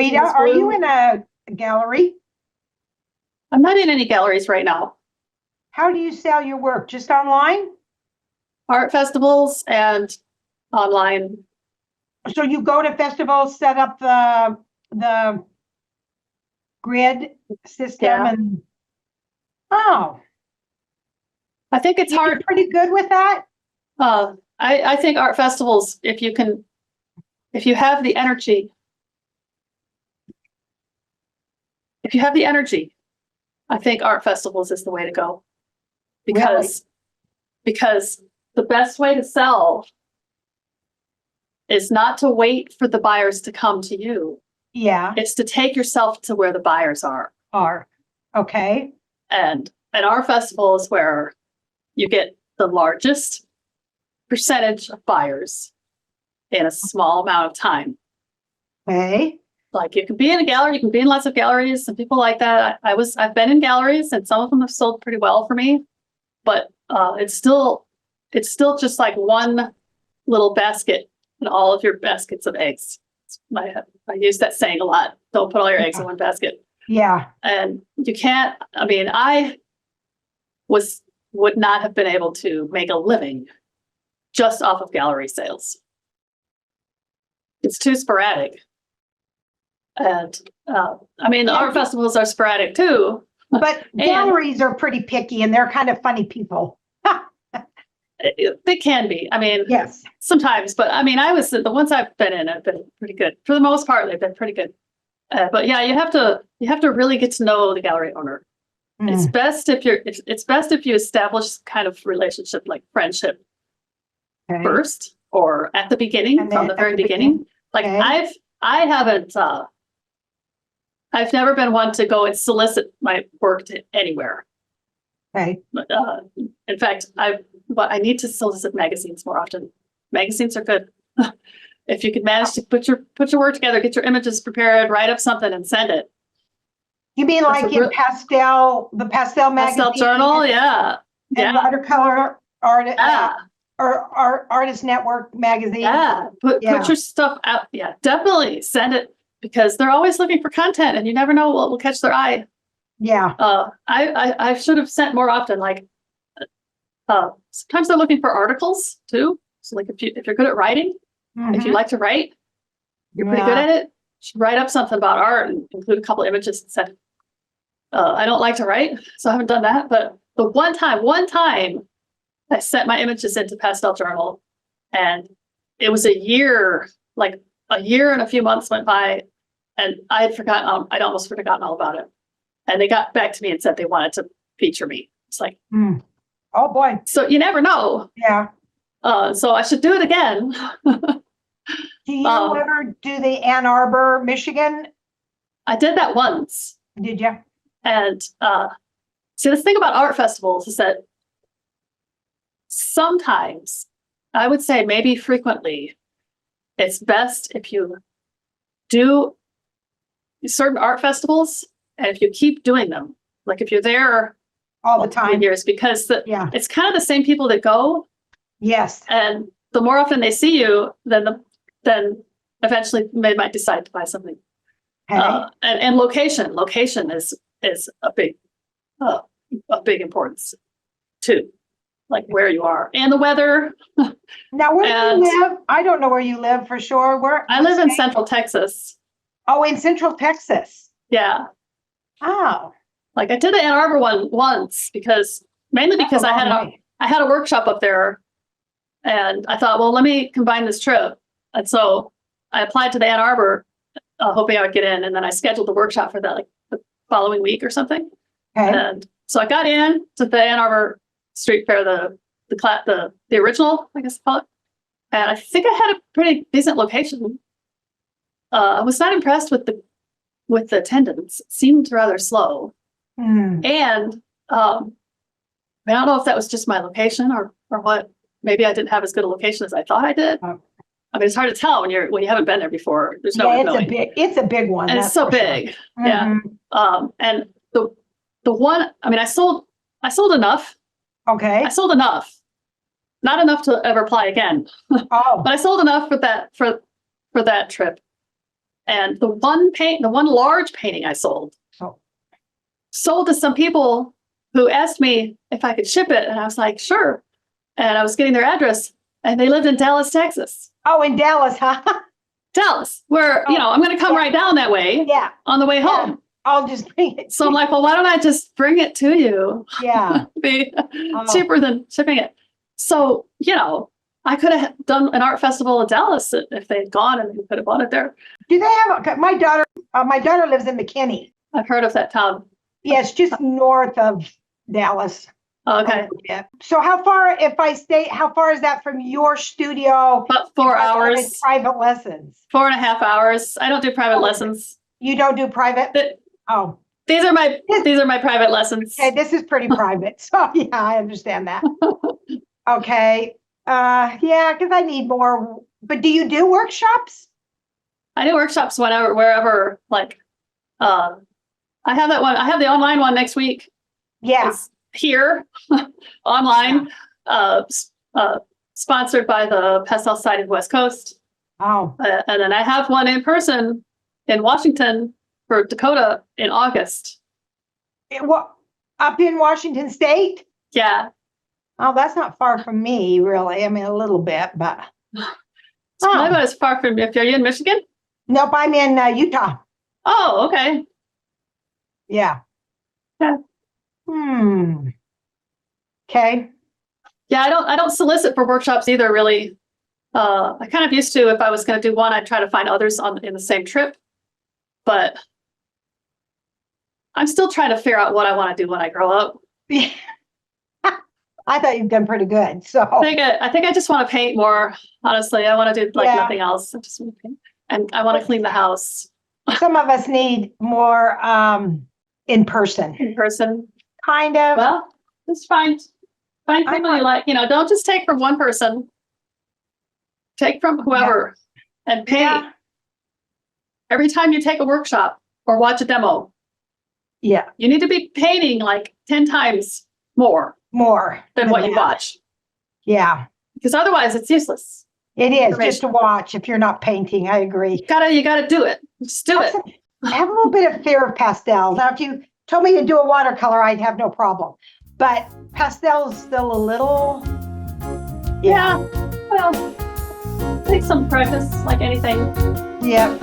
Rita, everything is are you blue. in a gallery? I'm not in any galleries right now. How do you sell your work? Just online? Art festivals and online. So you go to festivals, set up the grid system Yeah. and oh, I think it's you do hard. pretty good with that? I think art festivals, if you have the energy, I think art festivals is the way to go. Because the best way to sell is not to wait for the buyers to come to you. Yeah. It's to take yourself to where the buyers are. Okay. And our festival is where you get the largest percentage of buyers in a small amount of time. Okay. Like you can be in a gallery, you can be in lots of galleries and people like that. I've been in galleries and some of them have sold pretty well for me, but it's still just like one little basket in all of your baskets of eggs. I use that saying a lot. Don't put all your eggs in one basket. Yeah. And you can't, I mean, I would not have been able to make a living just off of gallery sales. It's too sporadic. And I mean, the art festivals are sporadic too. But galleries are pretty picky and they're kind of funny people. They can be. I mean, yes, sometimes, but I mean, the ones I've been in have been pretty good. For the most part, they've been pretty good. But yeah, you have to really get to know the gallery owner. It's best if you establish kind of relationship like friendship first or at the beginning, from the very beginning. Like I've never been one to go and solicit my work to anywhere. Okay. But, in fact, I need to solicit magazines more often. Magazines are good. If you could manage to put your work together, get your images prepared, write up something and send it. You mean like in the pastel magazine? Pastel journal, yeah. And watercolor art, or Artist Network magazine. Yeah. Put your stuff out. Yeah, definitely send it because they're always looking for content and you never know what will catch their eye. Yeah. I should have sent more often. Like sometimes they're looking for articles too. So like if you're good at writing, if you like to write, you're pretty good at it. You should write up something about art and include a couple images and send. I don't like to write, so I haven't done that. But the one time I sent my images into Pastel Journal, and it was a year and a few months went by, and I'd almost forgotten all about it. And they got back to me and said they wanted to feature me. It's like, oh boy. So you never know. Yeah. So I should do it again. Do you ever do the Ann Arbor, Michigan? I did that once. Did you? And see, the thing about art festivals is that sometimes, I would say maybe frequently, it's best if you do certain art festivals and if you keep doing them, like if you're there all the time, years, because it's kind of the same people that go. Yes. And the more often they see you, then eventually they might decide to buy something. Okay. And location is a big importance too, like where you are and the weather. Now, where do you live? I don't know where you live for sure. Where I live in Central Texas. Oh, in Central Texas. Yeah. Oh. Like I did the Ann Arbor one once mainly because I had a workshop up there, and I thought, well, let me combine this trip, and so I applied to the Ann Arbor, hoping I would get in, and then I scheduled the workshop for that like the following week or something. Okay. And so I got in to the Ann Arbor Street Fair, the original, I guess call it, and I think I had a pretty decent location. I was not impressed with the attendance. It seemed rather slow. And I don't know if that was just my location or what. Maybe I didn't have as good a location as I thought I did. I mean, it's hard to tell when you haven't been there before. There's no way of knowing. It's a big one. And it's so big. Sure. Yeah. And the one, I mean, I sold enough. Okay. I sold enough. Not enough to ever apply again. Oh. But I sold enough for that trip. And the one large painting I sold to some people who asked me if I could ship it. And I was like, sure. And I was getting their address and they lived in Dallas, Texas. Oh, in Dallas, huh? Dallas, where, I'm going to come right down that way on the way home. I'll just bring it. So I'm like, well, why don't I just bring it to you? Yeah. Be cheaper than shipping it. So, I could have done an art festival in Dallas if they had gone and we could have bought it there. Do they have my daughter lives in McKinney. I've heard of that town. Yes, just north of Dallas. Okay. So how far is that from your studio? About 4 hours. Private lessons. 4.5 hours. I don't do private lessons. You don't do private? These are my private lessons. Okay, this is pretty private. So yeah, I understand that. Okay. Because I need more. But do you do workshops? I do workshops wherever. Like, I have that one. I have the online one next week. Yeah. It's here, online, sponsored by the Pastel Society of the West Coast. Oh. And then I have one in person in Washington for Dakota in August. Up in Washington State? Yeah. Oh, that's not far from me, really. I mean, a little bit, but. It's probably about as far from, if you're in Michigan? Nope, I'm in Utah. Oh, okay. Yeah. Yeah. Okay. Yeah, I don't solicit for workshops either, really. I kind of used to, if I was going to do one, I'd try to find others in the same trip. But I'm still trying to figure out what I want to do when I grow up. I thought you've done pretty good. So I think I just want to paint more. Honestly, I want to do nothing else. I just want to paint, and I want to clean the house. Some of us need more in person. In person, kind of. Well, just find people you like. Don't just take from one person. Take from whoever, and paint. Yeah. Every time you take a workshop or watch a demo, you need to be painting like 10 times more than what you watch. Yeah. Because otherwise it's useless. It is just to watch if you're not painting. I agree. You gotta do it. Just do it. I have a little bit of fear of pastels. Now, if you told me to do a watercolor, I'd have no problem. But pastel's still a little. Yeah. Well, take some practice like anything. Yep.